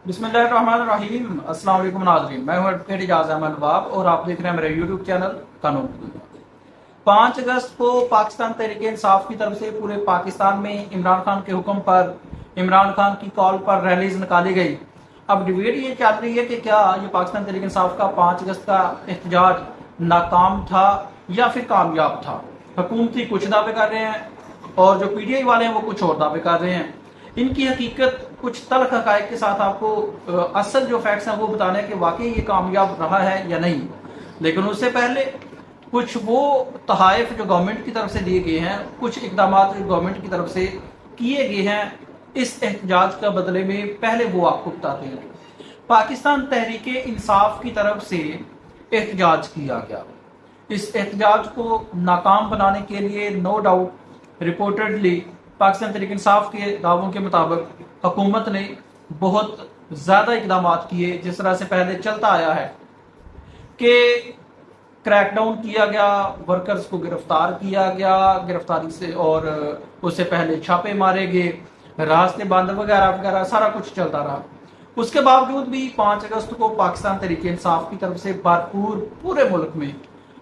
बिस्मिल्लाहिर्रहमानिर्रहीम। अस्सलाम वालेकुम नाज़रीन, मैं हूं एडवोकेट इजाज़ अहमद नवाब और आप देख रहे हैं मेरे यूट्यूब चैनल कानून की दुनिया। 5 अगस्त को पाकिस्तान तहरीक इंसाफ की तरफ से पूरे पाकिस्तान में इमरान खान के हुक्म पर, इमरान खान की कॉल पर रैलीज निकाली गई। अब डिबेट ये चल रही है कि क्या ये पाकिस्तान तहरीक इंसाफ का 5 अगस्त का एहतजाज नाकाम था या फिर कामयाब था। हुकूमती कुछ दावे कर रहे हैं और जो पीटीआई वाले हैं वो कुछ और दावे कर रहे हैं। इनकी हकीकत कुछ तल्ख हक़ाइक़ के साथ आपको असल जो फैक्ट्स हैं वो बताने कि वाकई ये कामयाब रहा है या नहीं। लेकिन उससे पहले कुछ वो तहाइफ जो गवर्नमेंट की तरफ से दिए गए हैं, कुछ इकदाम जो गवर्नमेंट की तरफ से किए गए हैं इस एहतजाज का बदले में, पहले वो आपको बताते हैं। पाकिस्तान तहरीक इंसाफ की तरफ से एहतजाज किया गया। इस एहतजाज को नाकाम बनाने के लिए no doubt reportedly Pakistan Tehreek Insaf के दावों के मुताबिक हुकूमत ने बहुत ज़्यादा इकदाम किए। जिस तरह से पहले चलता आया है कि क्रैकडाउन किया गया, वर्कर्स को गिरफ्तार किया गया, गिरफ्तारी से और उससे पहले छापे मारे गए, रास्ते बंद वगैरह वगैरह सारा कुछ चलता रहा। उसके बावजूद भी 5 अगस्त को पाकिस्तान तहरीक इंसाफ की तरफ से भरपूर पूरे मुल्क में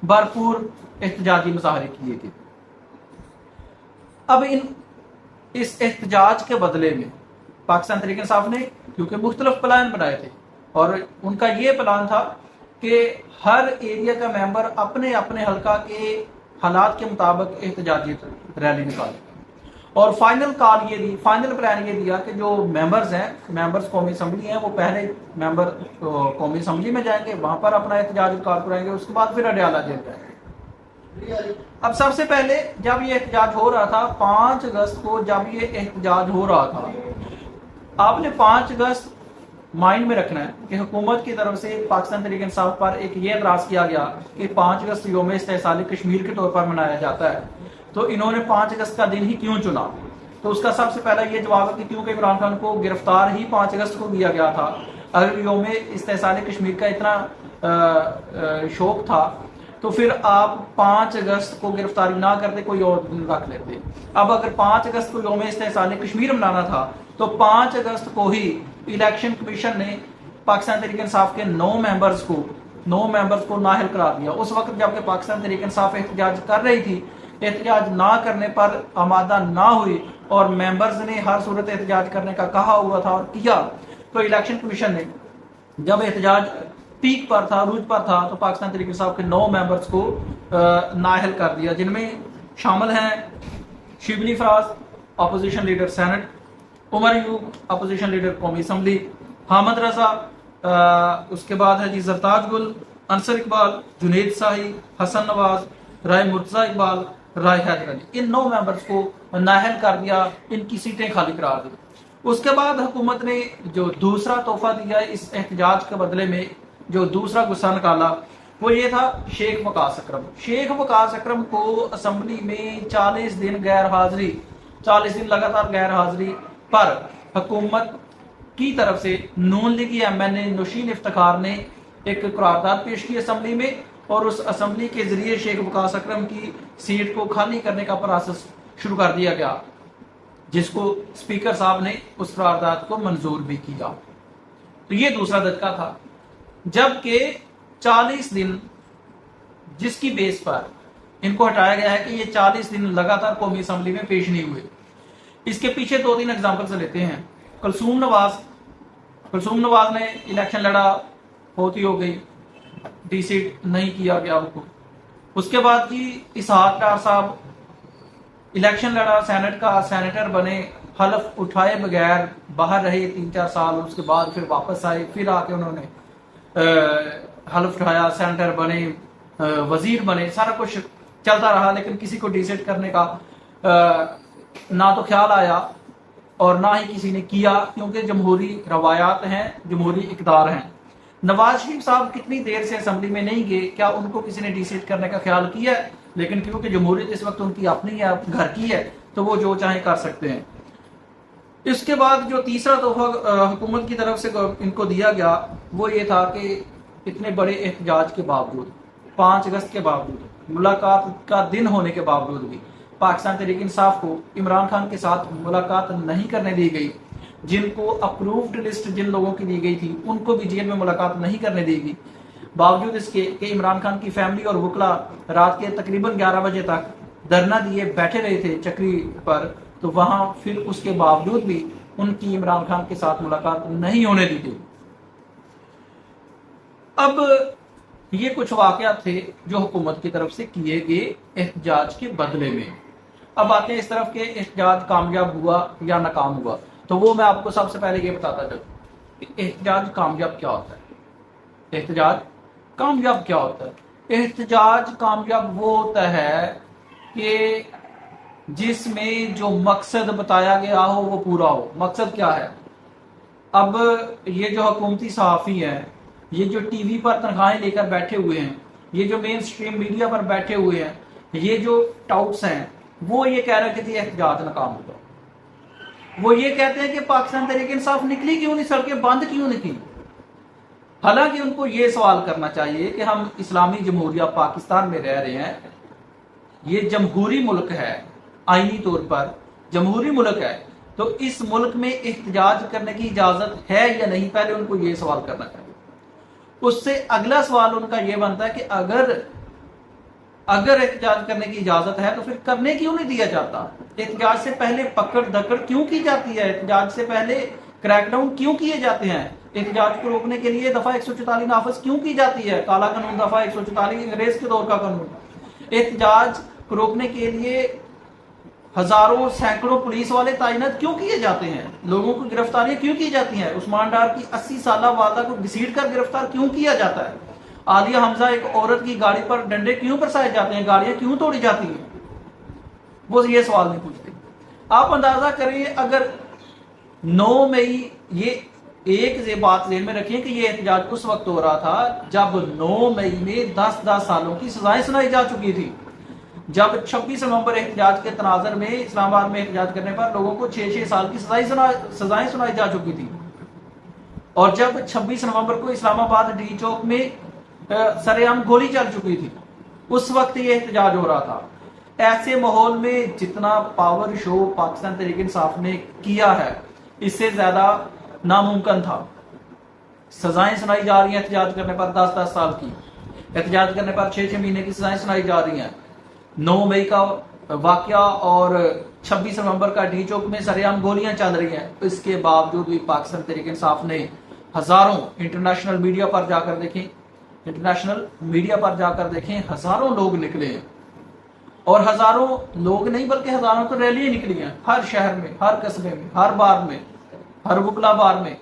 भरपूर एहतजाजी मुजाहरे किए गए। अब इस एहतजाज के बदले में पाकिस्तान तहरीक इंसाफ ने क्योंकि मुख्तलिफ प्लान बनाए थे और उनका ये प्लान था कि हर एरिया का मेंबर अपने अपने हल्का के हालात के मुताबिक एहतजाजी रैली निकाले और फाइनल प्लान ये दिया कि जो मेंबर्स हैं, मेंबर्स कौमी असम्बली हैं, वो पहले मेंबर कौमी असम्बली में जाएंगे, वहां पर अपना एहतजाज रिकॉर्ड कराएंगे, उसके बाद फिर अडयाला जेल जाएंगे। अब सबसे पहले जब ये एहतजाज हो रहा था 5 अगस्त को, जब ये एहतजाज हो रहा था, आपने 5 अगस्त माइंड में रखना है कि हुकूमत की तरफ से पाकिस्तान तहरीक इंसाफ पर एक ये एतराज किया गया कि 5 अगस्त यौम इस्तेहसाल कश्मीर के तौर पर मनाया जाता है, तो इन्होंने 5 अगस्त का दिन ही क्यों चुना। तो उसका सबसे पहला ये जवाब है कि क्योंकि इमरान खान को गिरफ्तार ही 5 अगस्त को किया गया था। अगर यौम इस्तेहसाल कश्मीर का इतना शौक था तो फिर आप 5 अगस्त को गिरफ्तारी ना करते, कोई और दिन रख लेते। अब अगर 5 अगस्त को यौम इस्तेहसाल कश्मीर मनाना था तो 5 अगस्त को ही इलेक्शन कमीशन ने पाकिस्तान तहरीक इंसाफ के 9 मेंबर्स को नाअहल करार दिया। उस वक्त जबकि पाकिस्तान तहरीक इंसाफ एहतजाज कर रही थी, एहतजाज ना करने पर आमादा ना हुई और मेंबर्स ने हर सूरत एहतजाज करने का कहा हुआ था और किया, तो इलेक्शन कमीशन ने जब एहतजाज पीक पर था, रूज पर था, तो पाकिस्तान तहरीक इंसाफ के 9 मेंबर्स को नाअहल कर दिया, जिनमें शामिल हैं Shibli Faraz opposition leader senate, Umar Ayub opposition leader कौमी असम्बली, हामिद रजा, उसके बाद है जी जरताज गुल, अंसर इकबाल, जुनेद शाही, हसन नवाज, राय मुर्तजा इकबाल, राय हैदर अली। इन 9 मेंबर्स को नाअहल कर दिया, इनकी सीटें खाली करार दी। उसके बाद हुकूमत ने जो दूसरा तोहफा दिया इस एहतजाज के बदले में, जो दूसरा गुस्सा निकाला, वो ये था शेख वकास अकरम। शेख वकास अकरम को असम्बली में 40 दिन लगातार गैर हाजिरी पर हुकूमत की तरफ से नून लीगी MNA नौशीन इफ्तिखार ने एक करारदाद पेश की असम्बली में और उस असम्बली के जरिए शेख वकास अकरम की सीट को खाली करने का प्रोसेस शुरू कर दिया गया, जिसको स्पीकर साहब ने उस करारदाद को मंजूर भी किया। तो ये दूसरा धक्का था, जबकि 40 दिन जिसकी बेस पर इनको हटाया गया है कि ये 40 दिन लगातार कौमी असम्बली में पेश नहीं हुए। इसके पीछे 2-3 एग्जाम्पल्स लेते हैं। कुलसूम नवाज ने इलेक्शन लड़ा, होती हो गई, डी सीट नहीं किया गया उनको। उसके बाद जी इसहाक डार साहब इलेक्शन लड़ा, सेनेट का सेनेटर बने, हलफ उठाए बगैर बाहर रहे 3-4 साल, उसके बाद फिर वापस आए, फिर आके उन्होंने हलफ उठाया, सेनेटर बने, वजीर बने, सारा कुछ चलता रहा, लेकिन किसी को डिसाइड करने का ना तो ख्याल आया और ना ही किसी ने किया, क्योंकि जमहूरी रवायात हैं, जमहूरी इकदार हैं। नवाज शरीफ साहब कितनी देर से असम्बली में नहीं गए, क्या उनको किसी ने डिसाइड करने का ख्याल किया है? लेकिन क्योंकि जमहूरियत इस वक्त उनकी अपनी है, घर की है, तो वो जो चाहे कर सकते हैं। इसके बाद जो तीसरा तोहफा हुकूमत की तरफ से इनको दिया गया वो ये था कि इतने बड़े एहतजाज के बावजूद, 5 अगस्त के बावजूद, मुलाकात का दिन होने के बावजूद भी पाकिस्तान तहरीक इंसाफ को इमरान खान के साथ मुलाकात नहीं करने दी गई। جن کو اپرووڈ لسٹ جن لوگوں کی دی گئی تھی ان کو بھی جیل میں ملاقات نہیں کرنے دی گئی، باوجود اس کے کہ عمران خان کی فیملی اور وکلا رات کے تقریباً 11 بجے تک دھرنا دیے بیٹھے رہے تھے چکری پر، تو وہاں پھر اس کے باوجود بھی ان کی عمران خان کے ساتھ ملاقات نہیں ہونے دی گئی۔ اب یہ کچھ واقعات تھے جو حکومت کی طرف سے کیے گئے احتجاج کے بدلے میں۔ اب آتے ہیں اس طرف کہ احتجاج کامیاب ہوا یا ناکام ہوا، تو وہ میں آپ کو سب سے پہلے یہ بتاتا چلوں کہ احتجاج کامیاب کیا ہوتا ہے۔ احتجاج کامیاب کیا ہوتا ہے؟ احتجاج کامیاب وہ ہوتا ہے کہ جس میں جو مقصد بتایا گیا ہو وہ پورا ہو۔ مقصد کیا ہے؟ اب یہ جو حکومتی صحافی ہیں، یہ جو ٹی وی پر تنخواہیں لے کر بیٹھے ہوئے ہیں، یہ جو مین سٹریم میڈیا پر بیٹھے ہوئے ہیں، یہ جو ٹاؤٹس ہیں، وہ یہ کہہ رہے کہ احتجاج ناکام ہوگا۔ وہ یہ کہتے ہیں کہ پاکستان تحریک انصاف نکلی کیوں نہیں، سڑکیں بند کیوں نہیں کی؟ حالانکہ ان کو یہ سوال کرنا چاہیے کہ ہم اسلامی جمہوریہ پاکستان میں رہ رہے ہیں، یہ جمہوری ملک ہے، آئینی طور پر جمہوری ملک ہے، تو اس ملک میں احتجاج کرنے کی اجازت ہے یا نہیں، پہلے ان کو یہ سوال کرنا چاہیے۔ اس سے اگلا سوال ان کا یہ بنتا ہے کہ اگر احتجاج کرنے کی اجازت ہے تو پھر کرنے کیوں نہیں دیا جاتا؟ احتجاج سے پہلے پکڑ دھکڑ کیوں کی جاتی ہے؟ احتجاج سے پہلے کریک ڈاؤن کیوں کیے جاتے ہیں؟ احتجاج کو روکنے کے لیے دفعہ 144 نافذ کیوں کی جاتی ہے؟ کالا قانون دفعہ 144 انگریز کے دور کا قانون۔ احتجاج کو روکنے کے لیے ہزاروں سینکڑوں پولیس والے تعینات کیوں کیے جاتے ہیں؟ لوگوں کو گرفتاریاں کیوں کی جاتی ہیں؟ عثمان ڈار کی 80 سالہ والدہ کو گھسیٹ کر گرفتار کیوں کیا جاتا ہے؟ عالیہ حمزہ ایک عورت کی گاڑی پر ڈنڈے کیوں برسائے جاتے ہیں؟ گاڑیاں کیوں توڑی جاتی ہیں؟ وہ یہ سوال نہیں پوچھتے۔ آپ اندازہ کریں، اگر 9 مئی، یہ ایک بات ذہن میں رکھیں کہ یہ احتجاج اس وقت ہو رہا تھا جب 9 مئی میں 10 سالوں کی سزائیں سنائی جا چکی تھی، جب 26 نومبر احتجاج کے تناظر میں اسلام آباد میں احتجاج کرنے پر لوگوں کو 6 سال کی سزائیں سنائی جا چکی تھی، اور جب 26 نومبر کو اسلام آباد ڈی چوک میں سر عام گولی چل چکی تھی، اس وقت یہ احتجاج ہو رہا تھا۔ ایسے ماحول میں جتنا پاور شو پاکستان تحریک انصاف نے کیا ہے، اس سے زیادہ ناممکن تھا۔ سزائیں سنائی جا رہی ہیں احتجاج کرنے پر 10 سال کی، احتجاج کرنے پر 6 مہینے کی سزائیں سنائی جا رہی ہیں۔ 9 مئی کا واقعہ اور 26 نومبر کا ڈی چوک میں سر عام گولیاں چل رہی ہیں، اس کے باوجود بھی پاکستان تحریک انصاف نے ہزاروں انٹرنیشنل میڈیا پر جا کر دیکھیں ہزاروں لوگ نکلے ہیں، اور ہزاروں لوگ نہیں بلکہ ہزاروں تو ریلیاں نکلی ہیں، ہر شہر میں، ہر قصبے میں، ہر بار میں، ہر وکلا بار میں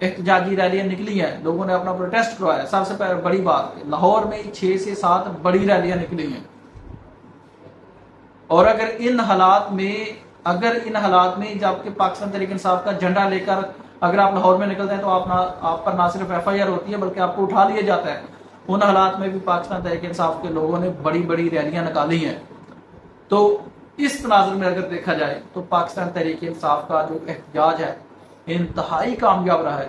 احتجاجی ریلیاں نکلی ہیں، لوگوں نے اپنا پروٹیسٹ کروایا۔ سب سے بڑی بات، لاہور میں 6 سے 7 بڑی ریلیاں نکلی ہیں، اور اگر ان حالات میں جب کہ پاکستان تحریک انصاف کا جھنڈا لے کر اگر آپ لاہور میں نکلتے ہیں تو آپ پر نہ صرف FIR ہوتی ہے بلکہ آپ کو اٹھا لیا جاتا ہے، ان حالات میں بھی پاکستان تحریک انصاف کے لوگوں نے بڑی بڑی ریلیاں نکالی ہیں۔ تو اس تناظر میں اگر دیکھا جائے تو پاکستان تحریک انصاف کا جو احتجاج ہے انتہائی کامیاب رہا ہے۔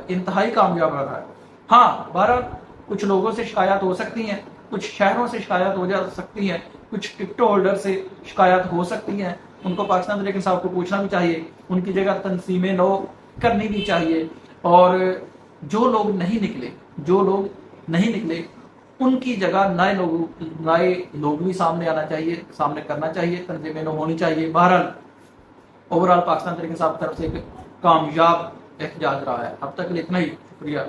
ہاں، بہرحال کچھ لوگوں سے شکایات ہو سکتی ہیں، کچھ شہروں سے شکایات ہو جا سکتی ہیں، کچھ ٹکٹ ہولڈر سے شکایات ہو سکتی ہیں، ان کو پاکستان تحریک انصاف کو پوچھنا بھی چاہیے، ان کی جگہ تنظیمیں نو کرنی بھی چاہیے، اور جو لوگ نہیں نکلے ان کی جگہ نئے لوگ بھی سامنے آنا چاہیے، سامنے کرنا چاہیے، تنظیمیں نو ہونی چاہیے۔ بہرحال اوورآل پاکستان تحریک انصاف کی طرف سے ایک کامیاب احتجاج رہا ہے۔ اب تک اتنا ہی، شکریہ۔